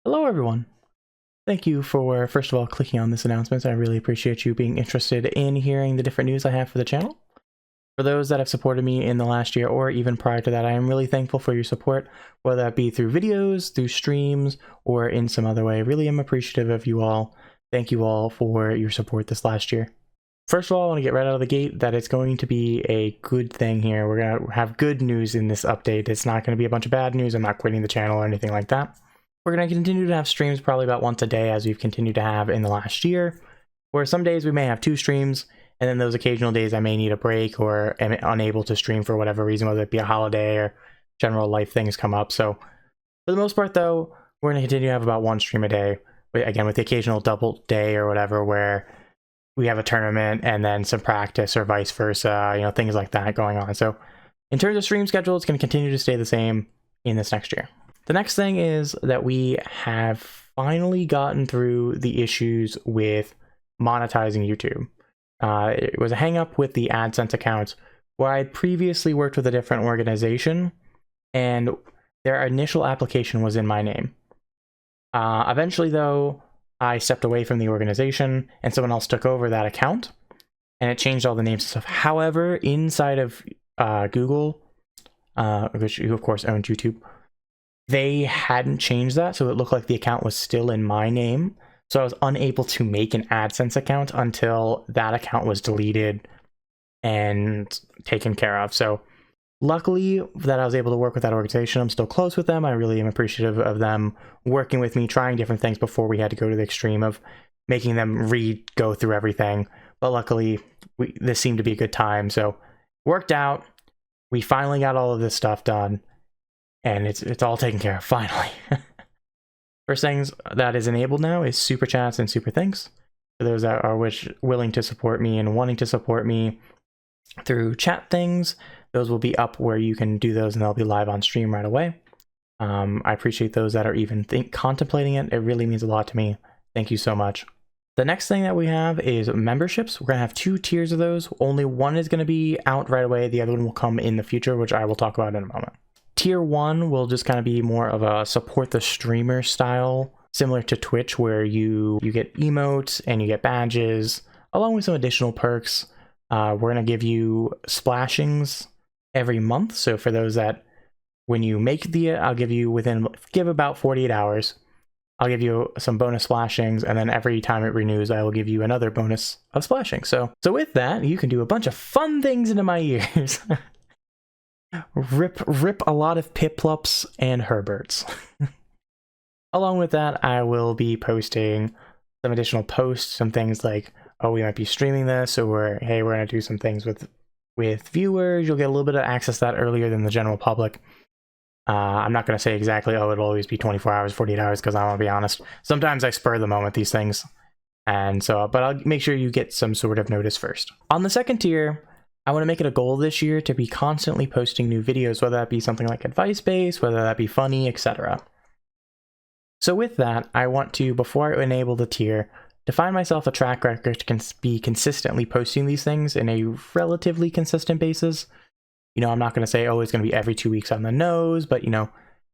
Hello everyone. Thank you for, first of all, clicking on this announcement. I really appreciate you being interested in hearing the different news I have for the channel. For those that have supported me in the last year or even prior to that, I am really thankful for your support, whether that be through videos, through streams, or in some other way. I really am appreciative of you all. Thank you all for your support this last year. First of all, I want to get right out of the gate that it's going to be a good thing here. We're going to have good news in this update. It's not going to be a bunch of bad news. I'm not quitting the channel or anything like that. We're going to continue to have streams probably about once a day as we've continued to have in the last year, where some days we may have 2 streams, and then those occasional days I may need a break or am unable to stream for whatever reason, whether it be a holiday or general life things come up. So for the most part though, we're going to continue to have about 1 stream a day, again with the occasional double day or whatever where we have a tournament and then some practice or vice versa, you know, things like that going on. So in terms of stream schedule, it's going to continue to stay the same in this next year. The next thing is that we have finally gotten through the issues with monetizing YouTube. It was a hang up with the AdSense accounts where I had previously worked with a different organization and their initial application was in my name. Eventually though, I stepped away from the organization and someone else took over that account and it changed all the names and stuff. However, inside of Google, which of course owns YouTube, they hadn't changed that, so it looked like the account was still in my name. So I was unable to make an AdSense account until that account was deleted and taken care of. So luckily that I was able to work with that organization. I'm still close with them. I really am appreciative of them working with me, trying different things before we had to go to the extreme of making them go through everything. But luckily, this seemed to be a good time. So worked out. We finally got all of this stuff done. And it's all taken care of, finally. First things that is enabled now is super chats and super thanks. For those that are willing to support me and wanting to support me through chat things, those will be up where you can do those and they'll be live on stream right away. I appreciate those that are even contemplating it. It really means a lot to me. Thank you so much. The next thing that we have is memberships. We're going to have 2 tiers of those. Only one is going to be out right away. The other one will come in the future, which I will talk about in a moment. Tier 1 will just kind of be more of a support the streamer style, similar to Twitch, where you get emotes and you get badges, along with some additional perks. We're going to give you splashings every month. So for those that, when you make I'll give you give about 48 hours, I'll give you some bonus splashings, and then every time it renews, I will give you another bonus of splashing. So with that, you can do a bunch of fun things into my ears. Rip a lot of Piplups and Herberts. Along with that, I will be posting some additional posts, some things like, oh, we might be streaming this, or hey, we're going to do some things with viewers. You'll get a little bit of access to that earlier than the general public. I'm not going to say exactly, oh, it'll always be 24 hours, 48 hours, because I want to be honest. Sometimes I spur the moment these things. And so, but I'll make sure you get some sort of notice first. On the second tier, I want to make it a goal this year to be constantly posting new videos, whether that be something like advice-based, whether that be funny, etc. So with that, I want to, before I enable the tier, define myself a track record to be consistently posting these things in a relatively consistent basis. You know, I'm not going to say, oh, it's going to be every 2 weeks on the nose, but, you know,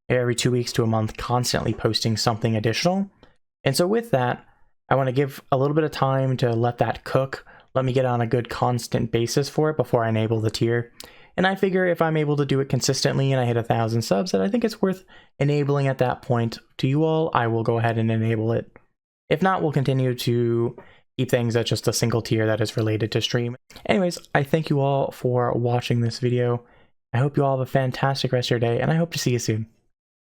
every 2 weeks to a month, constantly posting something additional. And so with that, I want to give a little bit of time to let that cook. Let me get on a good constant basis for it before I enable the tier. And I figure if I'm able to do it consistently and I hit 1,000 subs, that I think it's worth enabling at that point to you all, I will go ahead and enable it. If not, we'll continue to keep things at just a single tier that is related to stream. Anyways, I thank you all for watching this video. I hope you all have a fantastic rest of your day, and I hope to see you soon.